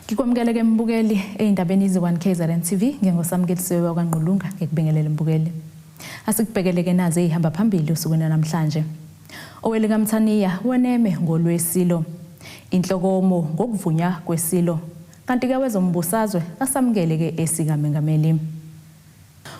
Ngikwamukele mbukeli eindabeni izi1KZNTV ngengosamukelisewe wakwaNgqulunga ngikubingelele mbukeli. Asikubhekeleke nazi ehamba phambili usuku namhlanje. Owele kaMthaniya Eneme ngolwesilo. Inhlokomo ngokuvunywa kwesilo. Kanti ke wezombusazwe asamukele ke NGESIKAMONGAMELI.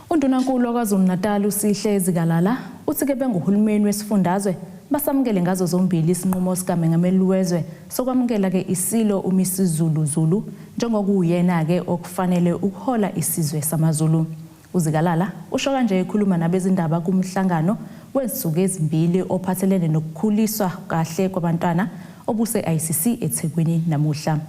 Undunankulu waKwaZulu-Natal uSihle Zikalala uthi ke benguhulumeni wesifundazwe basamukele ngazo zombili isinqumo sikaMengameli wezwe sokwamukela ke Isilo uMisuzulu Zulu njengokuyena ke okufanele ukuhola isizwe samaZulu. UZikalala usho kanje ekhuluma nabezindaba kumhlangano wezinsuku ezimbili ophathelene nokukhuliswa kahle kwabantwana obuse ICC eThekwini namuhla.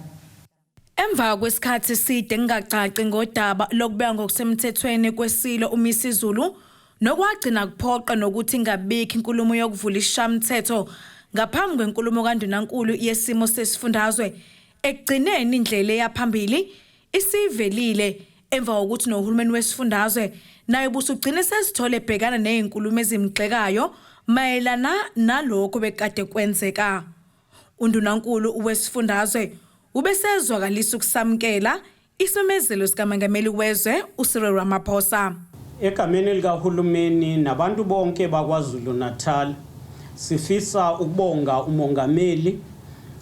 Emva kwesikhathi eside ngingacaci ngodaba lokubeka ngokusemthethweni kwesilo uMisuzulu nokwagcina kuphoqa nokuthi ingabikho inkulumo yokuvula ishamthetho ngaphambi kwenkulumo kaNdunankulu yesimo sesifundazwe ekugcineni indlela yaphambili isivelile emva kokuthi nohulumeni wesifundazwe naye busugcina sesithole ebhekana nezinkulumo ezimgxekayo mayelana nalokho bekade kwenzeka. Undunankulu wesifundazwe ubesezwakalisa ukusamkela isimemezelo sikaMengameli wezwe uCyril Ramaphosa. Egameni likahulumeni nabantu bonke bakwaZulu Natal sifisa ukubonga umongameli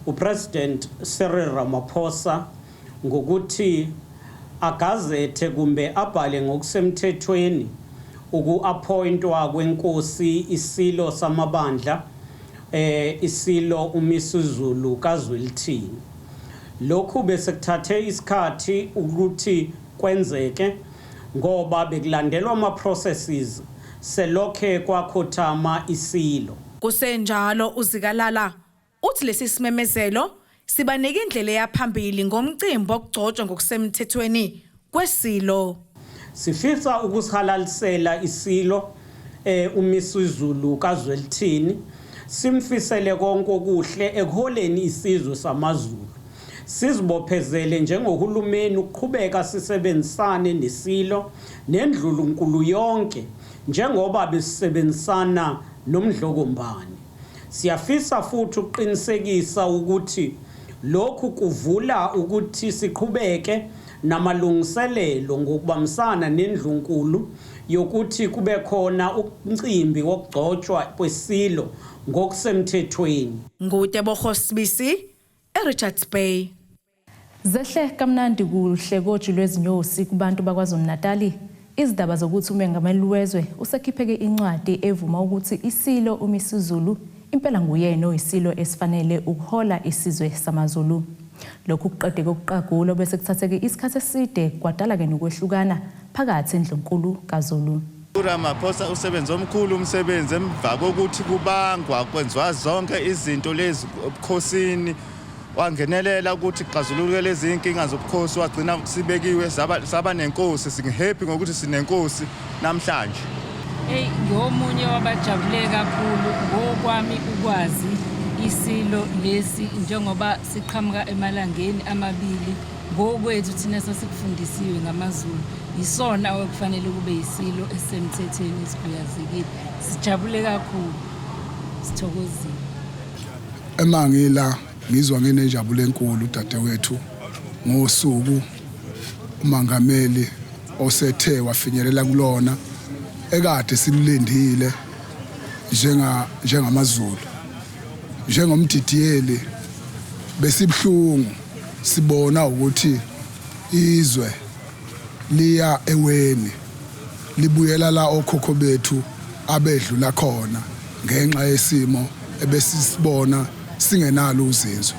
uPresident Cyril Ramaphosa ngokuthi agazethe kumbe abhale ngokusemthethweni uku-appointwa kwenkosi Isilo samabandla Isilo uMisuzulu kaZwelithini. Lokhu besekuthathe isikhathi ukuthi kwenzeke ngoba bekulandelwa ama-processes selokhe kwakhothama Isilo. Kusenjalo uZikalala uthi lesi simemezelo sibanike indlela yaphambili ngomcimbi okugcotshwa ngokusemthethweni kwesilo. Sifisa ukusihalalisela Isilo uMisuzulu kaZwelithini simfisele konke okuhle ekuholeni isizwe samaZulu. Sizibophezele njengohulumeni ukuqhubeka sisebenzisane nesilo nendlulunkulu yonke njengoba besisebenzisana nomdlokombane. Siyafisa futhi ukuqinisekisa ukuthi lokhu kuvula ukuthi siqhubeke namalungiselelo ngokubambisana nendlunkulu yokuthi kube khona umcimbi wokugcotshwa kwesilo ngokusemthethweni. Ngutebohosibisi Richards Bay. Zehle kamnandi kuhle koju lwezinyosi kubantu bakwaZulu-Natal. Izindaba zokuthi uMengameli wezwe usekhipheke incwadi evuma ukuthi Isilo uMisuzulu impela nguyena oyisilo esifanele ukuhola isizwe samaZulu. Lokhu kuqede kokuqagula bese kuthatheke isikhathi eside kwadala ke nokwehlukana phakathi endlunkulu kaZulu. uRamaphosa usebenza omkhulu umsebenzi emva kokuthi kubangwa kwenziwa zonke izinto lezi ebukhosini wangenelela ukuthi xazululwe lezi inkinga zobukhosi wagcina sibekiwe saba nenkosi. Singihappy ngokuthi sinenkosi namhlanje. Ngomunye wabajabule kakhulu ngokwami ukwazi isilo lesi njengoba siqhamuka emalangeni amabili ngokwethu thina sasikufundisiwe ngamaZulu isona okufanele kube isilo esemthethweni esiguyazekile. Sijabule kakhulu, sithokozile. Emangila ngizwa nginejabule enkulu dadewethu ngosuku uMengameli osethe wafinyelela kulona ekade simlindile njengamaZulu njengomdidiyeli. Besibhlungu sibona ukuthi izwe liya eweni libuyela la okhokho bethu abedlula khona ngenxa yesimo ebesisibona singenalo uzinzo.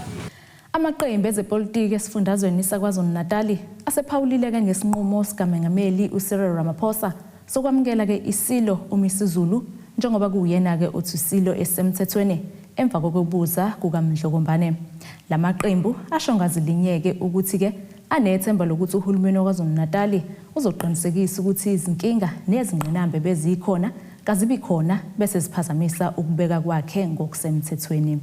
Amaqembu ezepolitiki esifundazweni sakwaZulu-Natal asephawulile ke ngesinqumo sikaMengameli uCyril Ramaphosa sokwamukela ke Isilo uMisuzulu njengoba kuyena ke uthi Isilo esemthethweni emva kokubuza kukaMdlokombane. Lamaqembu asho ngazilinyeke ukuthi ke anethemba lokuthi uhulumeni wakwaZulu-Natal uzoqinisekisa ukuthi izinkinga nezingqinambe bezikhona kazibi khona bese siphazamisa ukubeka kwakhe ngokusemthethweni.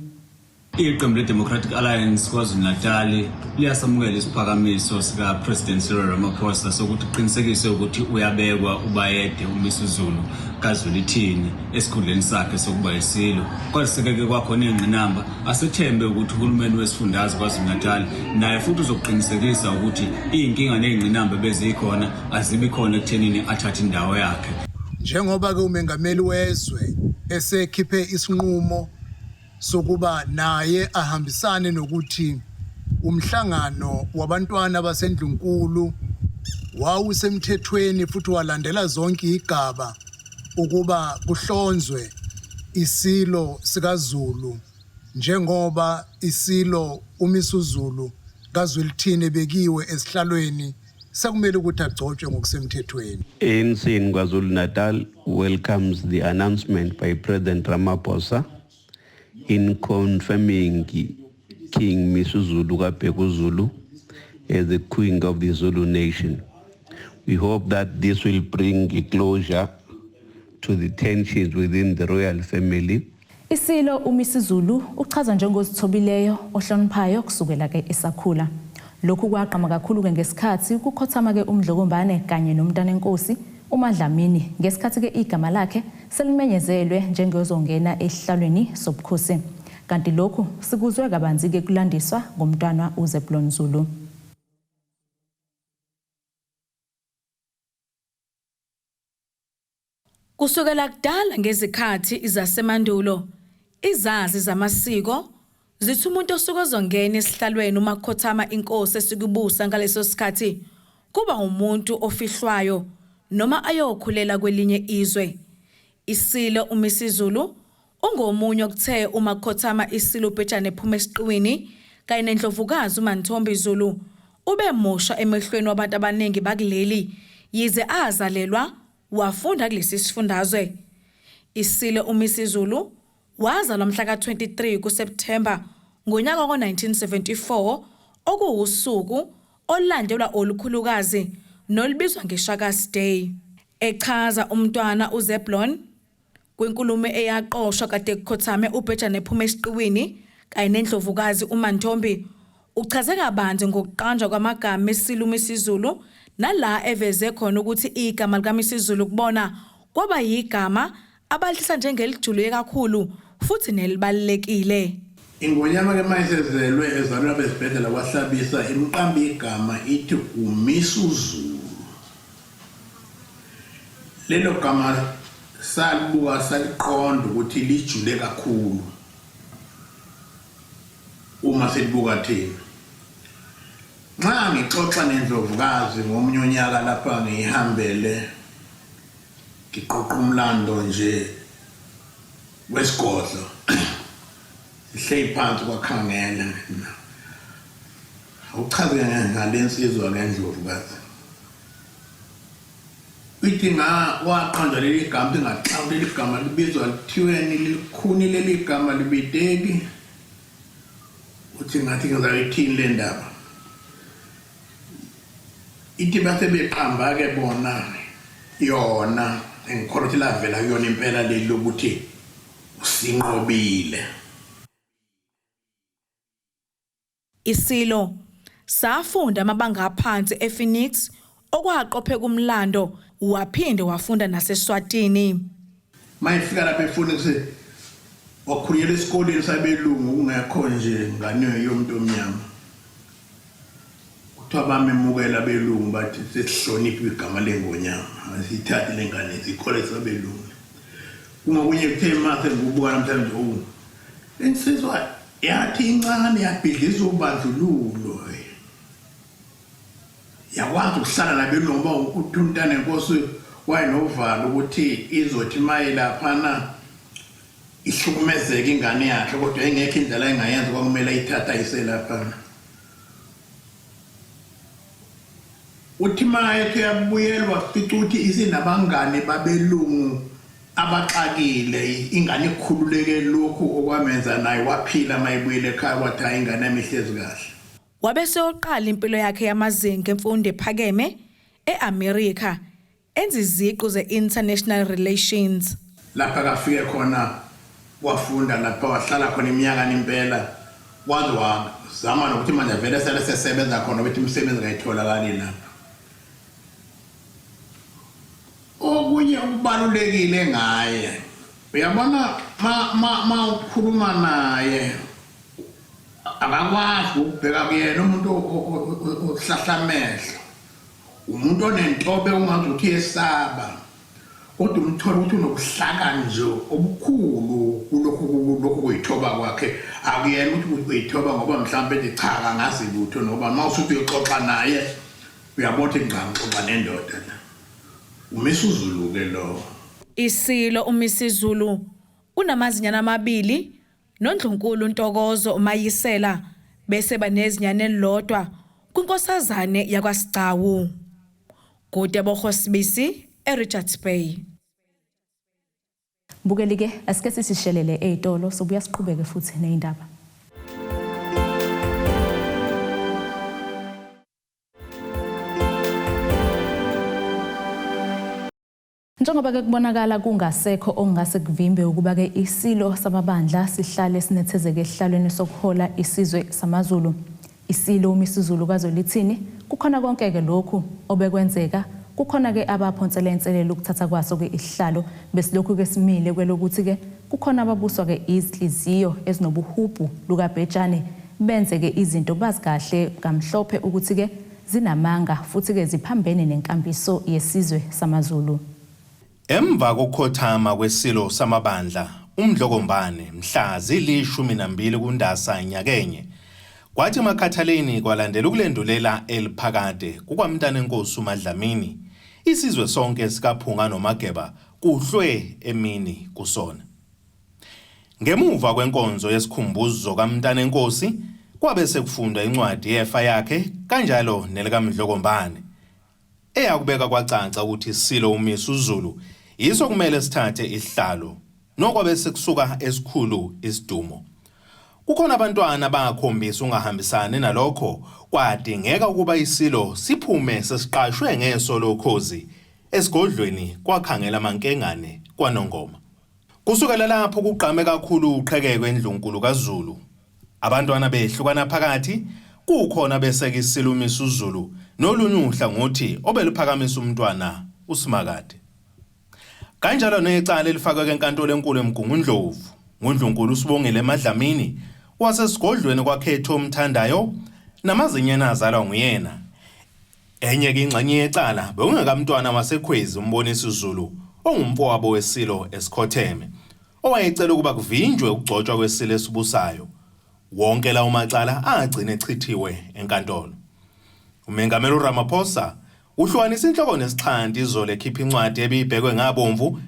Iqembu le-Democratic Alliance KwaZulu-Natal liyasamukela isiphakamiso sika-President Cyril Ramaphosa sokuthi uqinisekise ukuthi uyabekwa ubayede uMisuzulu kaZwelithini esikhundleni sakhe sokuba Isilo. Kwasekeke kwakhona ingqinamba asethembe ukuthi uhulumeni wesifundazwe KwaZulu-Natal naye futhi uzoqinisekisa ukuthi iy'nkinga ney'ngqinamba bezikhona azibi khona ekuthenini athathe indawo yakhe. Njengoba-ke umengameli wezwe esekhiphe isinqumo sokuba naye ahambisane nokuthi umhlangano wabantwana basendlunkulu wawusemthethweni futhi walandela zonke igaba ukuba kuhlonzwe isilo sikaZulu njengoba isilo uMisuzulu kaZwelithini bekiwe esihlalweni sekumele ukuthi agcotshwe ngokusemthethweni. ANC in KwaZulu-Natal welcomes the announcement by President Ramaphosa in confirming King Misuzulu kaBhekuzulu as the Queen of the Zulu nation. We hope that this will bring a closure to the tensions within the royal family. Isilo uMisuzulu uchaza njengozithobileyo ohloniphayo kusukela ke esakhula. Lokhu kwaqhama kakhulu ke ngesikhathi ukukhothama ke uMdlokombane kanye noMntanenkosi uMadlamini ngesikhathi ke igama lakhe selimenyezelwe njengozongena ehlalweni sobukhosi. Kanti lokhu sikuzwe kabanzi ke kulandiswa ngomntwana uZebulon Zulu. Kusukela kudala ngezikhathi izasemandulo, izazi zamasiko zithi umuntu osuke ozongena esihlalweni uma kukhothama inkosi esikubusa ngaleso sikhathi kuba umuntu ofihlwayo noma ayokhulela kwelinye izwe. Isilo uMisuzulu ungomunye okuthe uma kukhothama isilo ubhejane ephuma esiqiwini kanye neNdlovukazi uMantombi Zulu ube musha emehlweni wabantu abaningi bakuleli yize azalelwa wafunda kulesi sifundazwe. Isilo uMisuzulu wazalwa mhla ka-23 kuSepthemba ngonyaka wa-1974 okuwusuku olandelwa olukhulukazi nolubizwa ngeShaka's Day. Echaza umntwana uZebulon kwenkulumo eyaqoshwa kade kukhothame ubhejane ephuma esiqiwini kanye neNdlovukazi uMantombi uchaze kabanzi ngokuqanjwa kwamagama esilo uMisuzulu nala eveze khona ukuthi igama likaMisuzulu kubona kwaba yigama abalihlisa njengelijuluke kakhulu futhi nelibalekile. Ingonyama ke mayisezelwe ezalwa besibhedlela kwahlabisa imqambi igama ithi uMisuzulu. Lelo gama salibuka saliqonda ukuthi lijule kakhulu uma selibuka thina. Nxa ngixoxa neNdlovukazi ngomunye unyaka lapha ngihambele ngiqoqa umlando nje wesigodlo sihleli phansi kwakhangela uchaze ngalensizwa leNdlovukazi uthi waqanjwa leli gama ingaxawu leli gama libizwa lithiweni likhuni leli gama libideki uthi ngathi ngizayithini le ndaba ithi base beqamba ke bona yona engikholwa ukuthi lavela kuyona impela leli lokuthi usinqobile. Isilo safunda amabanga aphansi ePhoenix okwaqophe kumlando waphinde wafunda naseSwatini. Mayifika lapha ePhoenix wakhuluyela esikoleni sabelungu kungekho nje ngane yomuntu omnyama. Kuthiwa bamemukela belungu bathi sesihloniphe igama lengonyama asithathe lengane sikhole sabelungu. Kungokunye kuthe mase ngubuka namhlanje insizwa yathi incane yabhidliza ubandlululo yakwazi ukuhlala nabelungu ngoba uthumntana enkosi wayenovalo ukuthi izothi maye laphana ihlukumezeke ingane yakhe kodwa engekho indlela engayenza kwakumele ayithatha iselaphana. Uthi maye kuyabuyelwa fica ukuthi isinabangane babelungu abaxakile ingane ikhululeke lokhu okwamenza naye waphila mayibuyele ekhaya kwathi hayi ingane emihlezi kahle. Wabese oqala impilo yakhe yamazinga emfundo ephakeme eAmerica enza iziqu ze-international relations. Lapha kafike khona wafunda lapha wahlala khona iminyaka impela wazi zama nokuthi manje vele sele sesebenza khona bethi umsebenzi ngayitholakali lapha. Okunye ukubalulekile ngaye uyabona ma ukhuluma naye akakwazi ukubheka kuyena umuntu ohlahlamehlo umuntu onentobe ungazi ukuthi yesaba kodwa umthola ukuthi unokuhlaka nje obukhulu kulokhu kuyithoba kwakhe akuyena ukuthi kuyithoba ngoba mhlawumbe ethi cha kangazi lutho noba mawusuthi uyoxoxa naye uyabona ingqangqoba nendoda la uMisuzulu ke lo. Isilo uMisuzulu unamazinyana amabili noNdlunkulu Ntokozo uMayisela bese banezinyane elilodwa kwinkosazane yakwaSigcawu. Kude boHosibisi eRichards Bay. Mbukeli ke asike sisishelele ezitolo sobuya siqhubeke futhi neindaba. Njengoba ke kubonakala kungasekho ongase kuvimbe ukuba ke isilo samabandla sihlale sinethezeke ehlalweni sokuhola isizwe samaZulu. Isilo uMisuzulu kaZwelithini kukhona konke ke lokhu obekwenzeka kukhona ke abaphonsela inselelo ukuthatha kwaso ke isihlalo besilokhu ke simile kwelokuthi ke kukhona ababuswa ke izinhliziyo ezinobuhubhu lukaBhejane benze ke izinto bazikahle kamhlophe ukuthi ke zinamanga futhi ke ziphambene nenkambiso yesizwe samaZulu. Emva kokukhothama kwesilo samabandla uMdlokombane mhla zili-12 kuNdasa nyakenye kwathi emakhathaleni kwalandela ukulendulela eliphakade kukwamntanenkosi uMadlamini isizwe sonke sikaPhunga noMageba kuhlwe emini kusona. Ngemuva kwenkonzo yesikhumbuzo kaMntanenkosi kwabe sekufundwa incwadi yefa yakhe kanjalo nelikaMdlokombane eyakubeka kwacaca ukuthi isilo uMisuzulu yiso kumele sithathe isihlalo nokwabe sekusuka esikhulu isidumo. Kukhona abantwana abakhombisa ungahambisani nalokho kwadingeka ukuba isilo siphume sesiqashwe ngeso lokhozi esigodlweni kwakhangela amankengane kwaNongoma. Kusukela lapho kuqhame kakhulu uqhekeko eNdlunkulu kaZulu. Abantwana behlukana phakathi kukhona beseka isilo uMisuzulu nolunye uhlangothi obeluphakamisa umntwana uSimakade. Kanjalo necala elifakwe enkantolo enkulu eMgungundlovu nguNdlunkulu uSibongile eMadlamini wasesigodlweni kwakhetho umthandayo namazinyana azalwa nguyena. Enye ke ingxenye yecala bekungekamntwana waseKhwezi umbonisi uZulu ongumfowabo wesilo esikhotheme owayecela ukuba kuvinjwe ukugcotshwa kwesilo esibusayo. Wonke lawo macala agcina echithiwe enkantolo. Umengameli uRamaphosa uhlukanisa inhloko nesixhanti izolo ekhipha incwadi ebibhekwe ngabomvu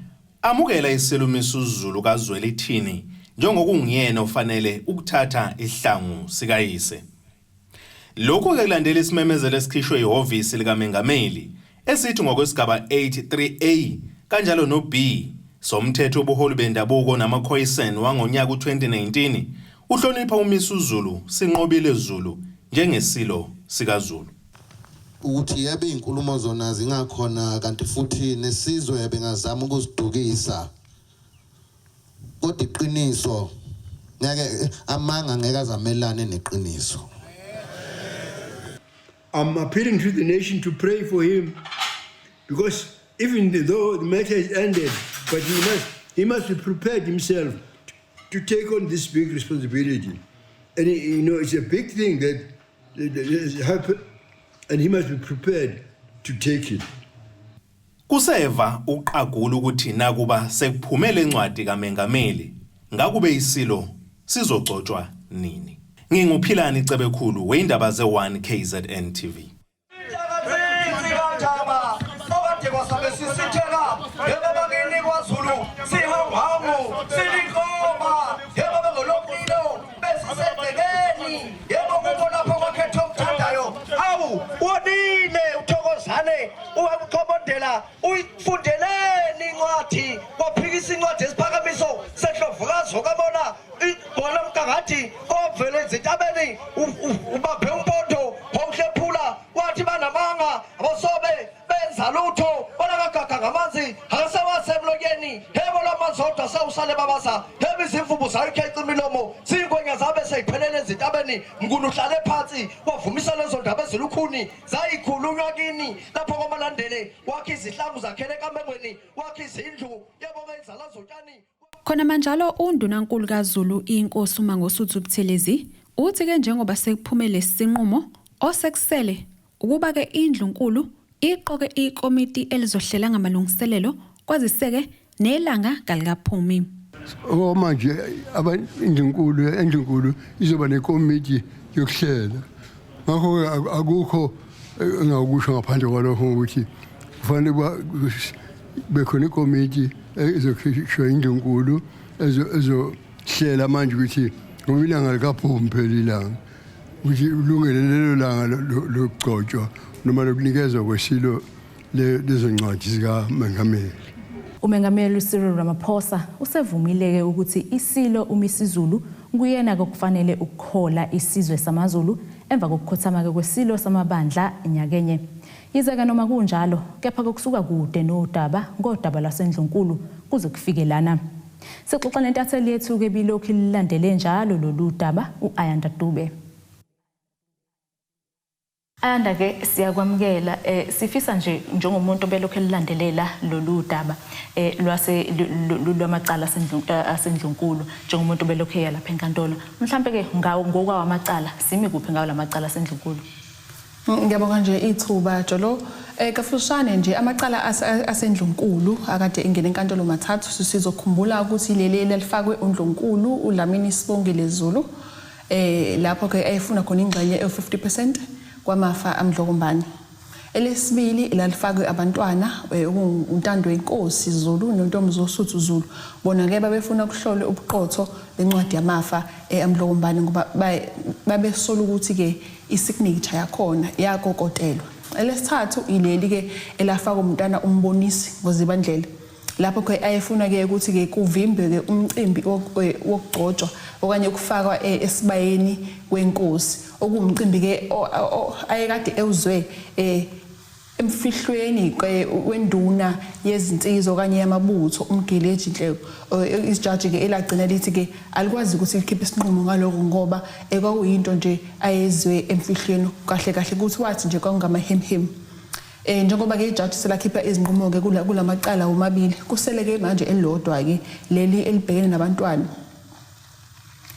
amukela isilo uMisuzulu kaZwelithini njengokungiyena ofanele ukuthatha ihlangu sikayise. Lokhu ke kulandela isimemezelo esikhishwe ihhovisi likaMengameli esithi ngokwesigaba 83A kanjalo no B somthetho obuholi bendabuko namakhoyiseni wangonyaka u2019 uhlonipha uMisuzulu sinqobile Zulu njengesilo sikaZulu. Ukuthi yebe inkulumo zona zingakhona kanti futhi nesizwe bengazama ukuzidukisa kodwa iqiniso ngeke amanga ngeke azamelane neqiniso. I'm appealing to the nation to pray for him because even though the matter is ended, but he must be prepared himself to take on this big responsibility. And it's a big thing that has happened, and he must be prepared to take it. Kuseva uqagula ukuthi nakuba sekuphumela encwadi kaMengameli ngakube isilo sizogcotshwa nini. Nginguphilani Cebekhulu weindaba ze1KZNTV. Uyifundeleni incwadi waphikisa incwadi esiphakamiso sehlovukazi okabona ibona mkangathi ovele ezintabeni ubaphe umpondo wawuhlephula wathi banamanga abasobe benza lutho banakagaga ngamanzi akasewasemlonyeni hebo lamanzi odwa sawusale babasa hebo izimvubu zayikheca imilomo singwenya zabe seyiphelele ezintabeni. ezikolweni mkulu uhlale phansi wavumisa lezo ndaba ezilukhuni zayikhulunywa kini lapho kwamalandele wakhe izihlangu zakhele ekamengweni wakhe izindlu yabonga inzala zotshani. Khona manjalo undunankulu kaZulu inkosi uMangosuthu Buthelezi uthi ke njengoba sekuphumele sinqumo osekusele ukuba ke indlunkulu iqoke ikomiti elizohlela ngamalungiselelo kwaziseke nelanga kalikaphumi. Manje indlunkulu izoba nekomiti yokuhlela. Ngakho akukho engakusho ngaphandle kwalokho ukuthi kufanele bekhona ikomiti ezokhishwa indlunkulu ezohlela manje ukuthi ngoba ilanga likaphumi phela ilanga ukuthi ulungele lelo langa lokugcotshwa noma lokunikezwa kwesilo lezoncwadi zikaMengameli. Umengameli Cyril Ramaphosa usevumile ukuthi isilo uMisuzulu kuyena okufanele ukukhola isizwe samaZulu emva kokukhothama kwesilo samabandla enyakenye. Yize noma kunjalo kepha kokusuka kude nodaba ngodaba lasendlunkulu kuze kufike lana. Sixoxa nentatheli yethu ke bilokhu lilandele njalo lolu daba uAyanda Dube. Ayanda ke siyakwamukela sifisa nje njengomuntu obelokhu elilandelela lolu daba lwamacala asendlunkulu njengomuntu obelokhu lapha enkantolo mhlambe ke ngokwawo amacala simi kuphi ngawo lamacala asendlunkulu. Ngiyabonga nje ithuba Jolo kafushane nje amacala asendlunkulu akade ingene enkantolo mathathu sizokhumbula ukuthi leli elifakwe uNdlunkulu uLamini Sibongile Zulu lapho ke ayifuna khona ingxenye e50% kwamafa amdlokombane. Elesibili lalifakwe abantwana uNtando wenkosi Zulu noNtomzosuthu Zulu bona ke babefuna ukuhlola ubuqotho lencwadi yamafa amdlokombane ngoba babesola ukuthi ke isignature yakhona yakokotelwa. Elesithathu ileli ke elafaka umntana umbonisi ngozibandlela lapho ke ayefuna ke ukuthi ke kuvimbe ke umcimbi wokugcotshwa okanye ukufakwa esibayeni wenkosi okumcimbi ke ayekade ewuzwe emfihlweni wenduna yezinsizwa okanye yamabutho umgeleji Nhleko isijaji ke elagcina lithi ke alikwazi ukuthi likhiphe isinqumo ngaloko ngoba kwakuyinto nje ayezwe emfihlweni kahle kahle ukuthi wathi nje kwakungamahemhem. Njengoba ke ijaji selakhipha izinqumo ke kulamacala omabili kuseleke manje elilodwa ke leli elibhekene nabantwana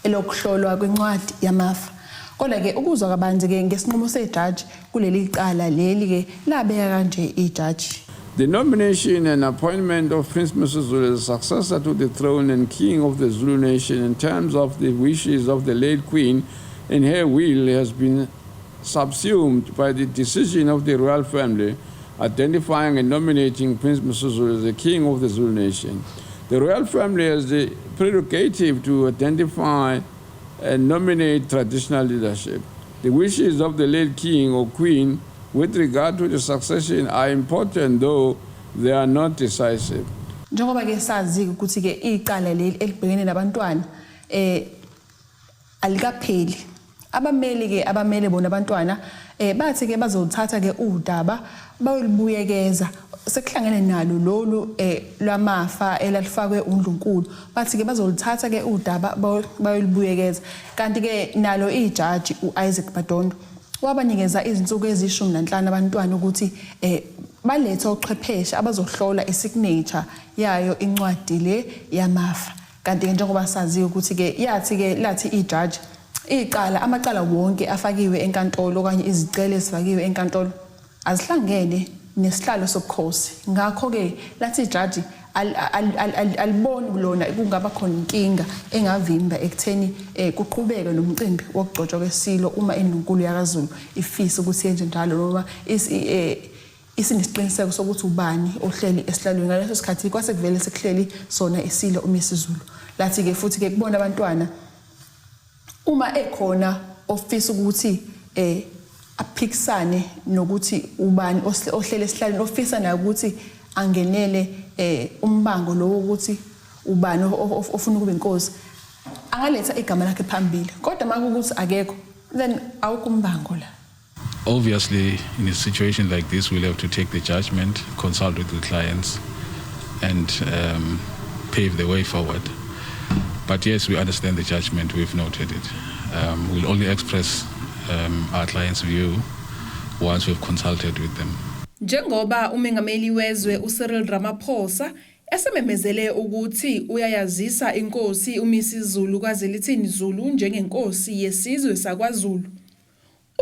elokuhlolwa kwencwadi yamafa. Kodwa ke ukuzwa kabanzi ke ngesinqumo sejaji kuleli icala leli ke labeka kanje ijaji. The nomination and appointment of Prince Misuzulu as successor to the throne and king of the Zulu nation in terms of the wishes of the late queen and her will has been subsumed by the decision of the royal family identifying and nominating Prince Misuzulu as the king of the Zulu nation. The royal family has the prerogative to identify and nominate traditional leadership. The wishes of the late king or queen with regard to the succession are important, though they are not decisive. Njengoba ke sazi ukuthi ke icala leli elibhekene nabantwana alikapheli. Abameli bona abantwana bathi ke bazothatha ke udaba bayolibuyekeza sekuhlangene nalo lolu lwamafa elalifakwe uNdlunkulu bathi ke bazolithatha ke udaba bayolibuyekeza kanti ke nalo ijaji uIsaac Badondo wabanikeza izinsuku ezi15 abantwana ukuthi balethe ochwepheshe abazohlola isignature yayo incwadi le yamafa. Kanti ke njengoba sazi ukuthi ke yathi ke lathi ijaji amacala wonke afakiwe enkantolo okanye izicelo ezifakiwe enkantolo azihlangene nesihlalo sobukhosi. Ngakho ke lathi ijaji aliboni lona kungaba khona inkinga engavimba ekutheni kuqhubeke nomcimbi wokugcotshwa kwesilo uma indlunkulu yakaZulu ifisa ukuthi yenze njalo noma isinesiqiniseko sokuthi ubani ohleli esihlalweni. Ngaleso sikhathi kwase kuvele sekuhleli sona isilo uMisuzulu. Lathi ke futhi ke kubona abantwana uma ekhona ofisa ukuthi aphikisane nokuthi ubani ohlele esihlalweni ofisa na ukuthi angenele umbango lo ukuthi ubani ofuna ukuba inkosi angaletha igama lakhe phambili kodwa makuthi akekho then awukumbango la. Obviously, in a situation like this, we'll have to take the judgment, consult with the clients, and pave the way forward. But yes, we understand the judgment. We've noted it. We'll only express our client's view once we've consulted with them. Njengoba umengameli wezwe uCyril Ramaphosa esememezele ukuthi uyayazisa inkosi uMisuzulu kaZwelithini Zulu njengenkosi yesizwe sakwaZulu.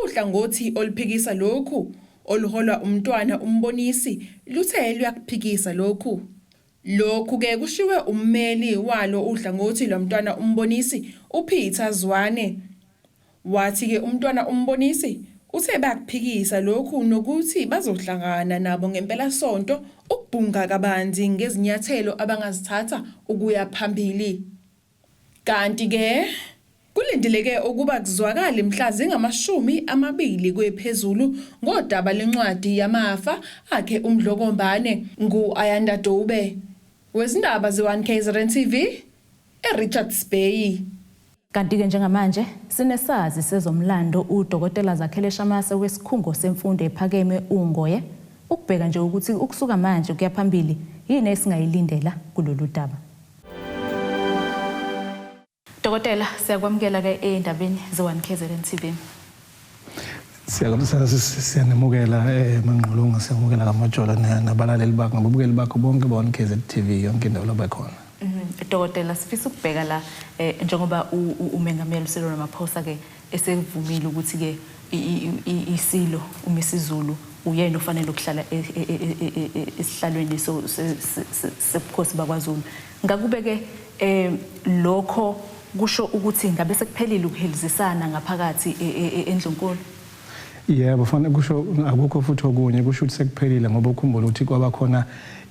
Uhlangothi oluphikisa lokhu oluholwa umntwana umbonisi luthe luyakuphikisa lokhu. Lokhu ke kushiwe ummeli walo uhlangothi lomntwana umbonisi uPeter Zwane. Wathi ke umntwana umbonisi uthe bakuphikisa lokhu nokuthi bazohlangana nabo ngempela sonto ukubhunga kabanzi ngezinyathelo abangazithatha ukuya phambili. Kanti ke kulindeleke ukuba kuzwakale mhla zingamashumi kwephezulu ngodaba lencwadi yamafa akhe uMdlokombane ngu-Ayanda Dube. Wezindaba ze1KZNTV eRichards Bay. Kanti-ke njengamanje sinesazi sezomlando uDokotela Zakhele Shamase wesikhungo semfundo ephakeme uNgoye ukubheka nje ukuthi ukusuka manje kuya phambili yini esingayilindela kulolu daba. Dokotela, siyakwamukela ke endabeni ze1KZNTV. Siyanamukela Manqulunga, siyamukela ngamajola nabalaleli bakho ngababukeli bakho bonke ba1KZNTV yonke indawo labakhona. Dokotela, sifisa ukubheka la njengoba umengameli uCyril Ramaphosa ke esevumile ukuthi ke Isilo uMisuzulu uyena ofanele ukuhlala esihlalweni sebukhosi bakwaZulu. Ngakube ke lokho kusho ukuthi ngabe sekuphelile ukuhelizisana ngaphakathi eNdlunkulu. Yebo, fanele kusho akukho futhi okunye kusho ukuthi sekuphelile ngoba ukhumbula ukuthi kwaba khona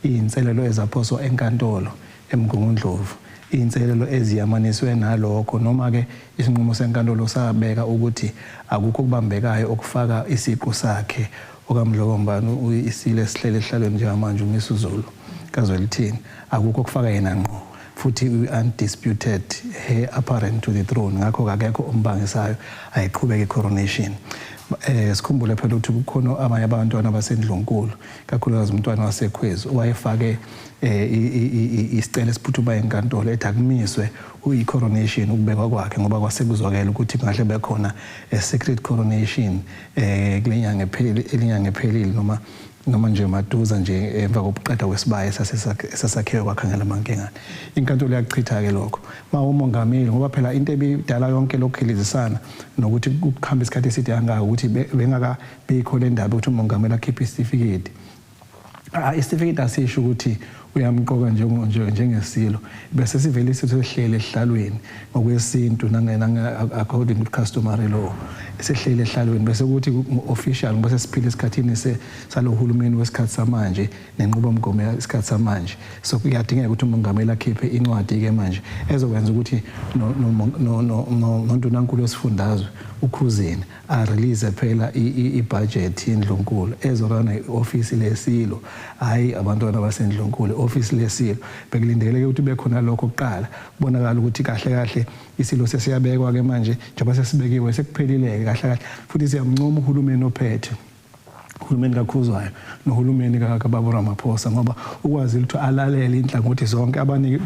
izinselelo ezaphoswa enkantolo eMgungundlovu, izinselelo eziyamaniswe nalokho noma ke isinqumo senkantolo sabeka ukuthi akukho kubambekayo okufaka isiqu sakhe okaMdlokombane uIsilo esihlele ehlalweni njengamanje uMisuzulu kaZwelithini, akukho kufaka yena ngqo futhi undisputed heir apparent to the throne, ngakho akekho ombangisayo ayiqhubeke icoronation. Sikhumbule phela ukuthi kukhona abanye abantwana baseNdlunkulu kakhulukazi umntwana waseKhwezu owayefake isicelo esiphuthumayo enkantolo ethi akumiswe uyi-coronation ukubekwa kwakhe ngoba kwasekuzwakela ukuthi kungahle bekhona secret coronation elinyanga ephelile noma nje maduza nje emva kokuqeda kwesibaya esasakhiwe kwakhangela amankengane. Inkantolo yakuchitha-ke lokho umongameli ngoba phela into ebidala yonke lokukhelizisana nokuthi kuhamba isikhathi eside kangaka ukuthi bengakabikho le ndaba ukuthi umongameli akhiphe isitifiketi. Isitifiketi asisho ukuthi uyamqoka njengesilo bese sivele sihlele ehlalweni ngokwesintu according to customary law sihlele ehlalweni bese ukuthi official bese siphile esikhathini salohulumeni wesikhathi samanje nenqubomgomo yesikhathi samanje. So kuyadingeka ukuthi umongameli akhiphe incwadi ke manje ezokwenza ukuthi noNdunankulu wesifundazwe uKhuzeni release phela ibudget yeNdlunkulu ezokana ioffice leSilo hayi abantwana baseNdlunkulu office leSilo. Bekulindeleke ukuthi bekhona lokho kuqala kubonakala ukuthi kahle iSilo sesiyabekwa ke manje njengoba sesibekiwe sekuphelile kahle futhi siyamncoma uhulumeni ophethe uhulumeni kaKhuzwayo nohulumeni kaBaba Ramaphosa ngoba ukwazi ukuthi alalele inhlangothi zonke abanike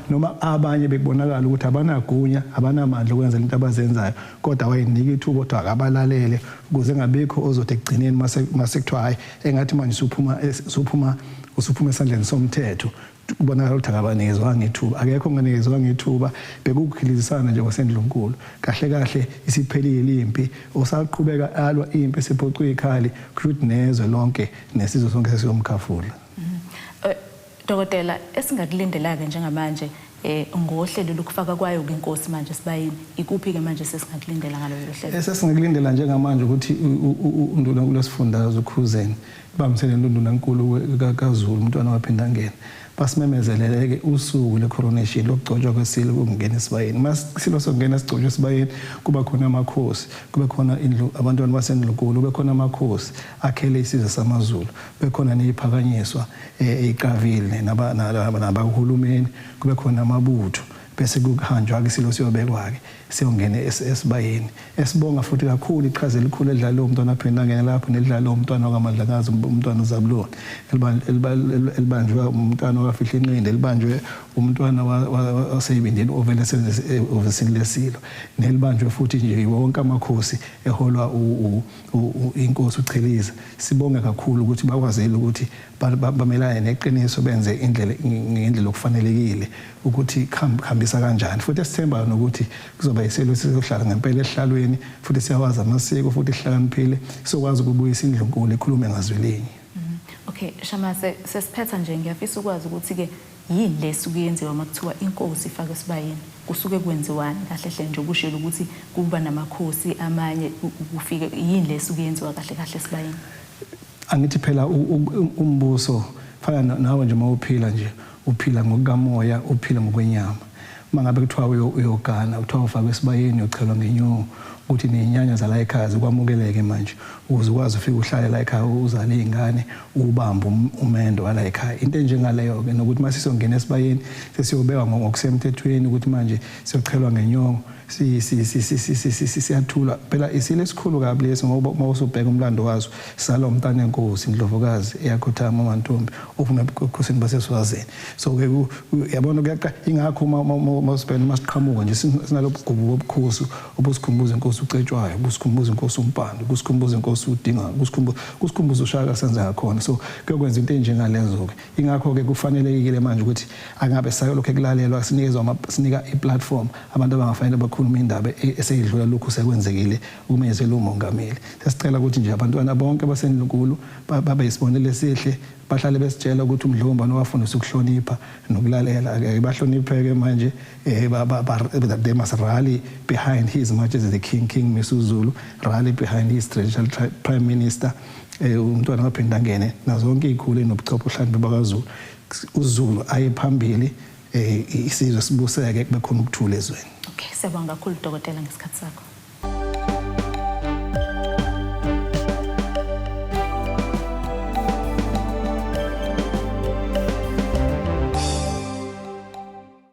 noma abanye bekubonakala ukuthi abanagunya abanamandla okwenza into abazenzayo kodwa wayinika ithuba kodwa akabalalele ukuze ngabekho ozothi ekugcineni mase kuthiwa hayi engathi manje usuphuma esandleni somthetho kubonakala ukuthi akabanekezwanga ithuba akekho onganikezwanga ithuba bekukhilizisana nje kwaseNdlunkulu kahle isiphelile impi osaqhubeka alwa impi sephoqwe ikhali kushuthi nezwe lonke nesizwe sonke sesiyomkhafula. Dokotela, esingakulindela ke njengamanje ngohlelo lokufaka kwayo kwinkosi manje sibayini ikuphi ke manje sesingakulindela ngalolu hlelo? Esesingakulindela njengamanje ukuthi uNdunankulu wesifundazwe uKhuzeni bamsele uNdunankulu kaZulu umntwana waphinda ngena basimemezeleleke usuku le-coronation lokugcotshwa kwesilo kungena esibayeni. Masilo sokungena sigcotshwa esibayeni kuba khona amakhosi, kube khona abantwana baseNdlunkulu, kube khona amakhosi akhele isizwe samaZulu, kube khona neziphakanyiswa eziqavile nabahulumeni, kube khona amabutho bese kuhanjwa ke isilo siyobekwa ke siyongena esibayeni. Esibonga futhi kakhulu iqhaza elikhulu edlala umntwana aphinda ngene lapho nedlala umntwana okaMadlakazi umntwana uZabuloni elibanjwe umntwana wakafihla inqindi elibanjwe umntwana waseyibindeni ovela ovesini lesilo nelibanjwe futhi nje wonke amakhosi eholwa inkosi uCheliza. Sibonga kakhulu ukuthi bakwazile ukuthi bamelane neqiniso benze ngendlela okufanelekile ukuthi khambisa kanjani futhi sithemba nokuthi kuzoba isilo sizohlala ngempela ehlalweni futhi siyawazi amasiko futhi sihlakaniphile sokwazi ukubuyisa indlunkulu ekhulume ngazwilinye. Okay, Shamase sesiphetha nje ngiyafisa ukwazi ukuthi ke yini lesuku yenziwa makuthiwa inkosi ifake esibayeni kusuke kwenziwani kahle hle nje ukushela ukuthi kuba namakhosi amanye kufike yini lesuku yenziwa kahle kahle esibayeni. Angithi phela umbuso fana nawe nje mawuphila nje uphila ngokukamoya uphila ngokwenyama. Mangabe kuthiwa uyogana uthiwa ufake esibayeni uyochelwa ngenyongo ukuthi nenyanya zala ekhaya zikwamukeleke manje ukuze ukwazi ufike uhlale la ekhaya uzale izingane ubamba umendo wala ekhaya into enjengaleyo ke nokuthi mase siyongena esibayeni sesiyobekwa ngokusemthethweni ukuthi manje siyochelwa ngenyongo siyathula phela isile esikhulu kabi lesi ngoba mawusubheka umlando wazo sala umntana enkosi Indlovukazi eyakhothama amantombi ovume ebukhosini baseSwazini. So ke yabona kuyaqa ingakho mawusibheka masiqhamuka nje sinalobugqubu obukhosi obusikhumbuza inkosi uCetshwayo busikhumbuza inkosi uMpande busikhumbuza inkosi uDinga kusikhumbuza uShaka senza khona. So kuyokwenza into enjengalezo ke ingakho ke kufanelekile manje ukuthi angabe sayolokho ekulalelwa sinika iplatform abantu abangafanele khuluma indaba eseyidlula lokhu sekwenzekile ukumezela umongameli. Sesicela ukuthi nje abantwana bonke baseNdlunkulu babe isibonelo esihle bahlale besitshela ukuthi umdlomba nowafundisa ukuhlonipha nokulalela ke bahlonipheke manje they must rally behind his majesty the King Misuzulu, rally behind his traditional prime minister umntwana waphinda ngene nazonke ikhulu enobuchopho hlanze bakaZulu uZulu aye phambili isizwe sibuseke kube khona ukuthula ezweni. Okay, siyabonga kakhulu Dr. ngesikhathi sakho.